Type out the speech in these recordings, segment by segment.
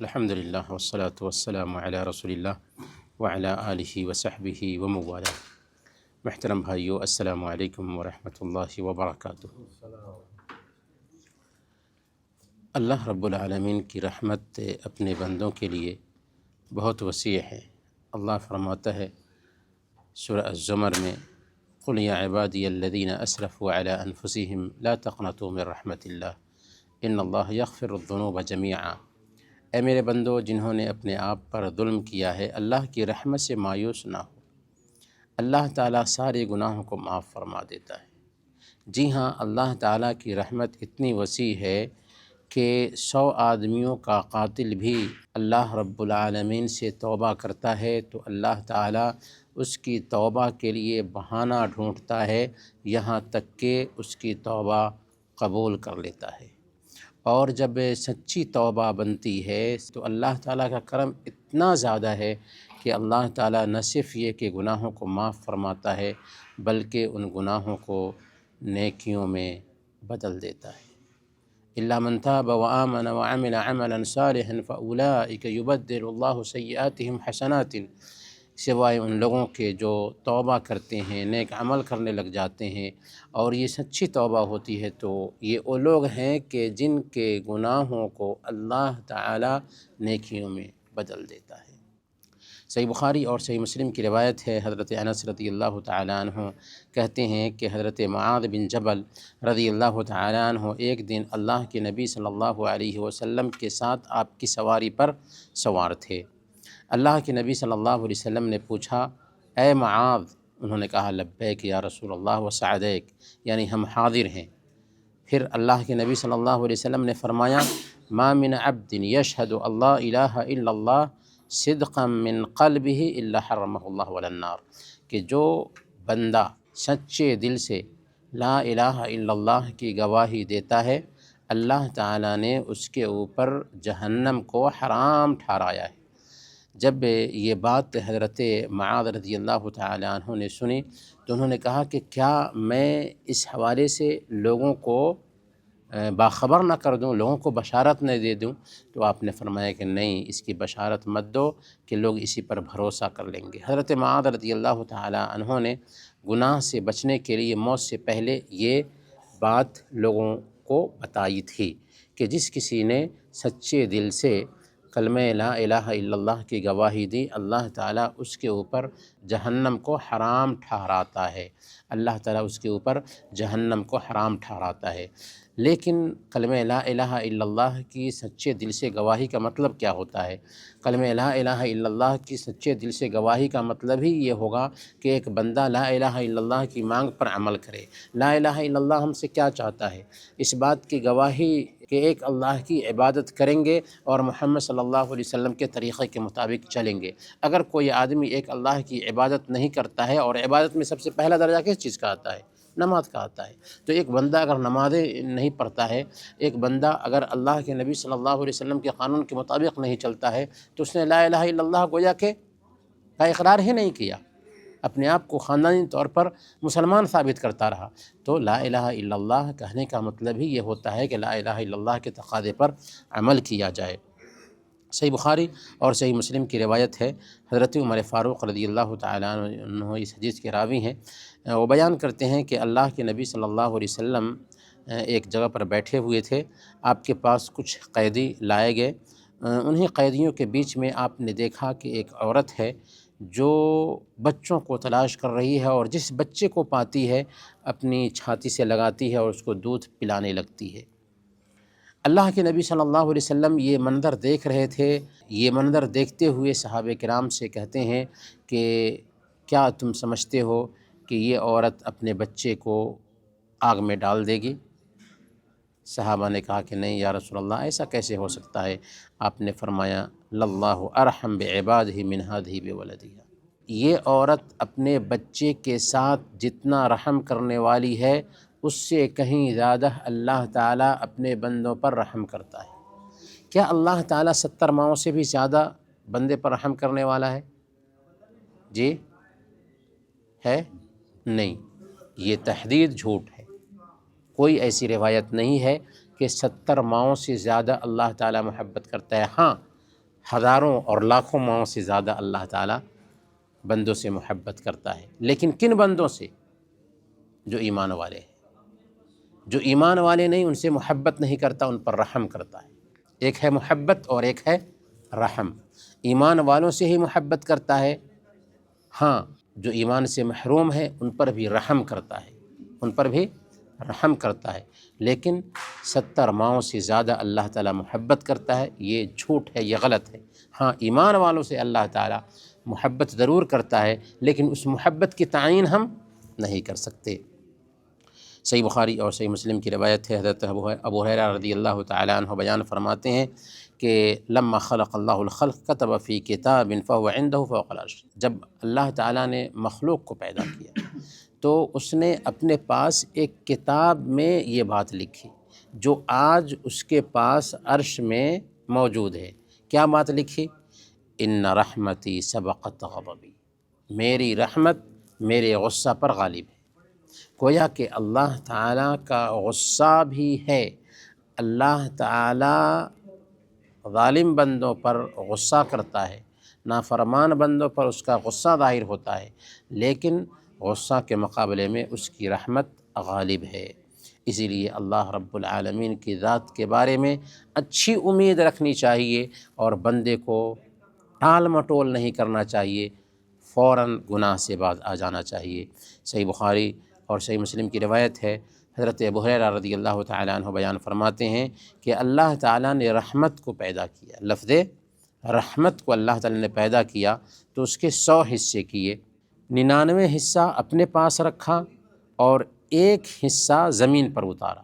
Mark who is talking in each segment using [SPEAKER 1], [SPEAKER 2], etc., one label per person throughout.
[SPEAKER 1] الحمدللہ والصلاة والسلام علی رسول اللہ وعلی آلہ وصحبہ وموالا۔ محترم بھائیو، السلام علیکم ورحمۃ اللہ وبرکاتہ۔ اللہ رب العالمین کی رحمت اپنے بندوں کے لیے بہت وسیع ہے۔ اللہ فرماتا ہے سورہ الزمر میں، قل یا عبادی الذین اسرفوا علی انفسہم لا تقنطوا من رحمت اللہ ان اللہ یغفر الذنوب جمیعا۔ اے میرے بندو، جنہوں نے اپنے آپ پر ظلم کیا ہے، اللہ کی رحمت سے مایوس نہ ہو، اللہ تعالیٰ سارے گناہوں کو معاف فرما دیتا ہے۔ جی ہاں، اللہ تعالیٰ کی رحمت اتنی وسیع ہے کہ 100 آدمیوں کا قاتل بھی اللہ رب العالمین سے توبہ کرتا ہے تو اللہ تعالیٰ اس کی توبہ کے لیے بہانہ ڈھونڈتا ہے، یہاں تک کہ اس کی توبہ قبول کر لیتا ہے۔ اور جب سچی توبہ بنتی ہے تو اللہ تعالیٰ کا کرم اتنا زیادہ ہے کہ اللہ تعالیٰ نہ صرف یہ کہ گناہوں کو معاف فرماتا ہے بلکہ ان گناہوں کو نیکیوں میں بدل دیتا ہے۔ الا من تاب وآمن وعمل عملا صالحا فأولئک یبدل اللہ سیئاتہم حسنات، سوائے ان لوگوں کے جو توبہ کرتے ہیں، نیک عمل کرنے لگ جاتے ہیں، اور یہ سچی توبہ ہوتی ہے تو یہ وہ لوگ ہیں کہ جن کے گناہوں کو اللہ تعالی نیکیوں میں بدل دیتا ہے۔ صحیح بخاری اور صحیح مسلم کی روایت ہے، حضرت انس رضی اللہ تعالیٰ عنہ کہتے ہیں کہ حضرت معاذ بن جبل رضی اللہ تعالیٰ عنہ ایک دن اللہ کے نبی صلی اللہ علیہ وسلم کے ساتھ آپ کی سواری پر سوار تھے۔ اللہ کے نبی صلی اللہ علیہ وسلم نے پوچھا، اے معاذ؟ انہوں نے کہا، لبیک یا رسول اللہ وسعدیک، یعنی ہم حاضر ہیں۔ پھر اللہ کے نبی صلی اللہ علیہ وسلم نے فرمایا، ما من عبد یشہد اللہ الہ الا اللہ صدقا من قلبہ الا حرمہ اللہ علی النار، کہ جو بندہ سچے دل سے لا الہ الا اللہ کی گواہی دیتا ہے، اللہ تعالیٰ نے اس کے اوپر جہنم کو حرام ٹھہرایا ہے۔ جب یہ بات حضرت معاذ رضی اللہ تعالیٰ عنہ نے سنی تو انہوں نے کہا کہ کیا میں اس حوالے سے لوگوں کو باخبر نہ کر دوں، لوگوں کو بشارت نہ دے دوں؟ تو آپ نے فرمایا کہ نہیں، اس کی بشارت مت دو کہ لوگ اسی پر بھروسہ کر لیں گے۔ حضرت معاذ رضی اللہ تعالیٰ عنہ نے گناہ سے بچنے کے لیے موت سے پہلے یہ بات لوگوں کو بتائی تھی کہ جس کسی نے سچے دل سے کلمہ لا الہ الا اللہ کی گواہی دی، اللہ تعالیٰ اس کے اوپر جہنم کو حرام ٹھہراتا ہے، اللہ تعالیٰ اس کے اوپر جہنم کو حرام ٹھہراتا ہے۔ لیکن کلمہ لا الہ الا اللہ کی سچے دل سے گواہی کا مطلب کیا ہوتا ہے؟ کلمہ لا الہ الا اللہ کی سچے دل سے گواہی کا مطلب ہی یہ ہوگا کہ ایک بندہ لا الہ الا اللہ کی مانگ پر عمل کرے۔ لا الہ الا اللہ ہم سے کیا چاہتا ہے؟ اس بات کی گواہی کہ ایک اللہ کی عبادت کریں گے اور محمد صلی اللہ علیہ وسلم کے طریقے کے مطابق چلیں گے۔ اگر کوئی آدمی ایک اللہ کی عبادت نہیں کرتا ہے، اور عبادت میں سب سے پہلا درجہ کس چیز کا آتا ہے؟ نماز کا آتا ہے، تو ایک بندہ اگر نمازیں نہیں پڑھتا ہے، ایک بندہ اگر اللہ کے نبی صلی اللہ علیہ وسلم کے قانون کے مطابق نہیں چلتا ہے، تو اس نے لا الہ الا اللہ گویا کہ کا اقرار ہی نہیں کیا، اپنے آپ کو خاندانی طور پر مسلمان ثابت کرتا رہا۔ تو لا الہ الا اللہ کہنے کا مطلب ہی یہ ہوتا ہے کہ لا الہ الا اللہ کے تقاضے پر عمل کیا جائے۔ صحیح بخاری اور صحیح مسلم کی روایت ہے، حضرت عمر فاروق رضی اللہ تعالیٰ عنہ اس حدیث کے راوی ہیں، وہ بیان کرتے ہیں کہ اللہ کے نبی صلی اللہ علیہ وسلم ایک جگہ پر بیٹھے ہوئے تھے، آپ کے پاس کچھ قیدی لائے گئے۔ انہی قیدیوں کے بیچ میں آپ نے دیکھا کہ ایک عورت ہے جو بچوں کو تلاش کر رہی ہے، اور جس بچے کو پاتی ہے اپنی چھاتی سے لگاتی ہے اور اس کو دودھ پلانے لگتی ہے۔ اللہ کے نبی صلی اللہ علیہ وسلم یہ منظر دیکھ رہے تھے۔ یہ منظر دیکھتے ہوئے صحابہ کرام سے کہتے ہیں کہ کیا تم سمجھتے ہو کہ یہ عورت اپنے بچے کو آگ میں ڈال دے گی؟ صحابہ نے کہا کہ نہیں یا رسول اللہ، ایسا کیسے ہو سکتا ہے؟ آپ نے فرمایا، للہ ارحم بعبادہ من ہذہ بولدہا، یہ عورت اپنے بچے کے ساتھ جتنا رحم کرنے والی ہے، اس سے کہیں زیادہ اللہ تعالیٰ اپنے بندوں پر رحم کرتا ہے۔ کیا اللہ تعالیٰ 70 ماؤں سے بھی زیادہ بندے پر رحم کرنے والا ہے؟ جی ہے؟ نہیں، یہ تحدید جھوٹ ہے۔ کوئی ایسی روایت نہیں ہے کہ 70 ماؤں سے زیادہ اللہ تعالیٰ محبت کرتا ہے۔ ہاں، ہزاروں اور لاکھوں ماؤں سے زیادہ اللہ تعالیٰ بندوں سے محبت کرتا ہے، لیکن کن بندوں سے؟ جو ایمان والے ہیں۔ جو ایمان والے نہیں، ان سے محبت نہیں کرتا، ان پر رحم کرتا ہے۔ ایک ہے محبت اور ایک ہے رحم۔ ایمان والوں سے ہی محبت کرتا ہے، ہاں جو ایمان سے محروم ہے ان پر بھی رحم کرتا ہے، ان پر بھی رحم کرتا ہے، لیکن 70 ماؤں سے زیادہ اللہ تعالیٰ محبت کرتا ہے، یہ جھوٹ ہے، یہ غلط ہے۔ ہاں ایمان والوں سے اللہ تعالیٰ محبت ضرور کرتا ہے، لیکن اس محبت کی تعین ہم نہیں کر سکتے۔ صحیح بخاری اور صحیح مسلم کی روایت ہے، حضرت ابو ہریرہ رضی اللہ تعالیٰ عنہ بیان فرماتے ہیں کہ لما خلق اللہ الخلق كتب فی کتاب فهو عنده فوق العرش۔ جب اللہ تعالیٰ نے مخلوق کو پیدا کیا تو اس نے اپنے پاس ایک کتاب میں یہ بات لکھی جو آج اس کے پاس عرش میں موجود ہے۔ کیا بات لکھی؟ ان رحمتی سبقت غضبی، میری رحمت میرے غصہ پر غالب ہے۔ گویا کہ اللہ تعالیٰ کا غصہ بھی ہے۔ اللہ تعالیٰ ظالم بندوں پر غصہ کرتا ہے، نافرمان بندوں پر اس کا غصہ ظاہر ہوتا ہے، لیکن غصہ کے مقابلے میں اس کی رحمت غالب ہے۔ اسی لیے اللہ رب العالمین کی ذات کے بارے میں اچھی امید رکھنی چاہیے اور بندے کو ٹال مٹول نہیں کرنا چاہیے، فوراً گناہ سے باز آ جانا چاہیے۔ صحیح بخاری اور صحیح مسلم کی روایت ہے، حضرت ابو ہریرہ رضی اللہ تعالیٰ عنہ بیان فرماتے ہیں کہ اللہ تعالیٰ نے رحمت کو پیدا کیا، لفظ رحمت کو اللہ تعالیٰ نے پیدا کیا تو اس کے 100 حصے کیے، 99 حصہ اپنے پاس رکھا اور ایک حصہ زمین پر اتارا۔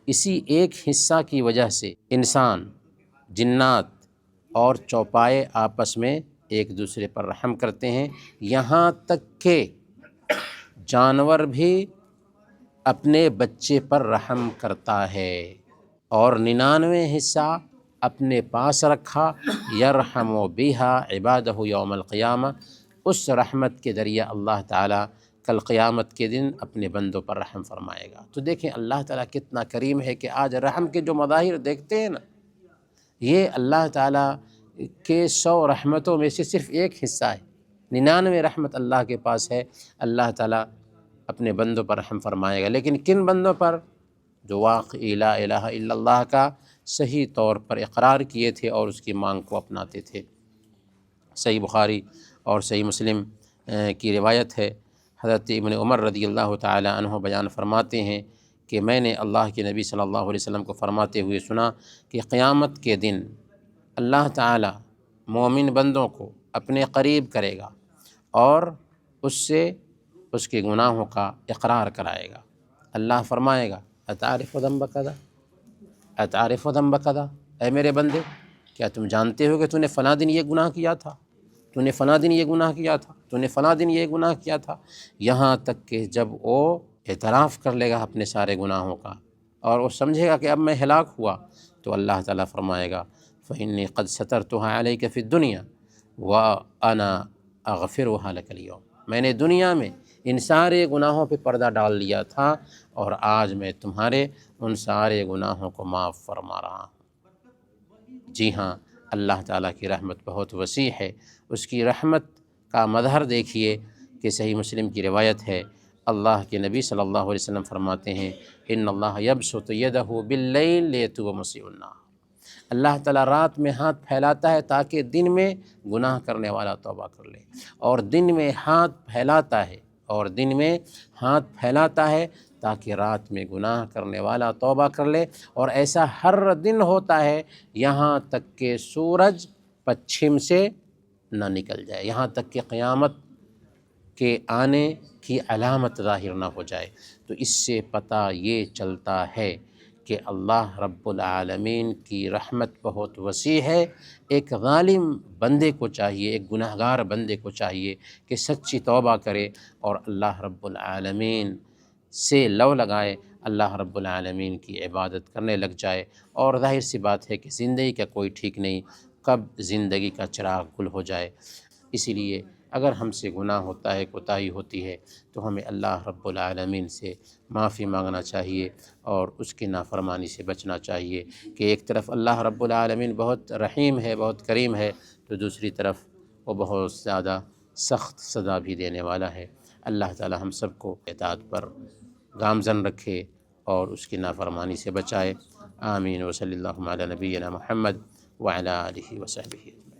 [SPEAKER 1] اسی ایک حصہ کی وجہ سے انسان، جنات اور چوپائے آپس میں ایک دوسرے پر رحم کرتے ہیں، یہاں تک کہ جانور بھی اپنے بچے پر رحم کرتا ہے، اور 99 حصہ اپنے پاس رکھا، یرحم بہا عبادہ یوم القیامہ۔ اس رحمت کے ذریعہ اللہ تعالیٰ کل قیامت کے دن اپنے بندوں پر رحم فرمائے گا۔ تو دیکھیں اللہ تعالیٰ کتنا کریم ہے کہ آج رحم کے جو مظاہر دیکھتے ہیں نا، یہ اللہ تعالیٰ کے 100 رحمتوں میں سے صرف ایک حصہ ہے۔ 99 رحمت اللہ کے پاس ہے، اللہ تعالیٰ اپنے بندوں پر رحم فرمائے گا، لیکن کن بندوں پر؟ جو واقعی لا الہ الا اللہ کا صحیح طور پر اقرار کیے تھے اور اس کی مانگ کو اپناتے تھے۔ صحیح بخاری اور صحیح مسلم کی روایت ہے، حضرت ابن عمر رضی اللہ تعالیٰ عنہ بیان فرماتے ہیں کہ میں نے اللہ کے نبی صلی اللہ علیہ وسلم کو فرماتے ہوئے سنا کہ قیامت کے دن اللہ تعالیٰ مومن بندوں کو اپنے قریب کرے گا اور اس سے اس کے گناہوں کا اقرار کرائے گا۔ اللہ فرمائے گا اتعرف ذنب کذا، اتعرف ذنب کذا، اے میرے بندے کیا تم جانتے ہو کہ تو نے فلاں دن یہ گناہ کیا تھا، تو نے فلاں دن یہ گناہ کیا تھا، تو نے فلاں دن یہ گناہ کیا تھا، یہاں تک کہ جب وہ اعتراف کر لے گا اپنے سارے گناہوں کا اور وہ سمجھے گا کہ اب میں ہلاک ہوا، تو اللہ تعالیٰ فرمائے گا فإنی قد سترتها علیک فی الدنیا وأنا اغفرها لک اليوم، میں نے دنیا میں ان سارے گناہوں پہ پردہ ڈال لیا تھا اور آج میں تمہارے ان سارے گناہوں کو معاف فرما رہا ہوں۔ جی ہاں، اللہ تعالیٰ کی رحمت بہت وسیع ہے۔ اس کی رحمت کا مظہر دیکھیے کہ صحیح مسلم کی روایت ہے، اللہ کے نبی صلی اللہ علیہ وسلم فرماتے ہیں ان اللہ یبسط یدہ باللیل لیتوب مسیء النہار، اللہ تعالیٰ رات میں ہاتھ پھیلاتا ہے تاکہ دن میں گناہ کرنے والا توبہ کر لے، اور دن میں ہاتھ پھیلاتا ہے، اور دن میں ہاتھ پھیلاتا ہے تاکہ رات میں گناہ کرنے والا توبہ کر لے، اور ایسا ہر دن ہوتا ہے یہاں تک کہ سورج پچھم سے نہ نکل جائے، یہاں تک کہ قیامت کے آنے کی علامت ظاہر نہ ہو جائے۔ تو اس سے پتہ یہ چلتا ہے کہ اللہ رب العالمین کی رحمت بہت وسیع ہے۔ ایک ظالم بندے کو چاہیے، ایک گناہگار بندے کو چاہیے کہ سچی توبہ کرے اور اللہ رب العالمین سے لو لگائے، اللہ رب العالمین کی عبادت کرنے لگ جائے۔ اور ظاہر سی بات ہے کہ زندگی کا کوئی ٹھیک نہیں، کب زندگی کا چراغ گل ہو جائے۔ اسی لیے اگر ہم سے گناہ ہوتا ہے، کوتاہی ہوتی ہے تو ہمیں اللہ رب العالمین سے معافی مانگنا چاہیے اور اس کی نافرمانی سے بچنا چاہیے کہ ایک طرف اللہ رب العالمین بہت رحیم ہے، بہت کریم ہے، تو دوسری طرف وہ بہت زیادہ سخت سزا بھی دینے والا ہے۔ اللہ تعالی ہم سب کو اطاعت پر گامزن رکھے اور اس کی نافرمانی سے بچائے۔ آمین۔ وصلی اللہ علی نبینا محمد وعلی آلہ وصحبہ۔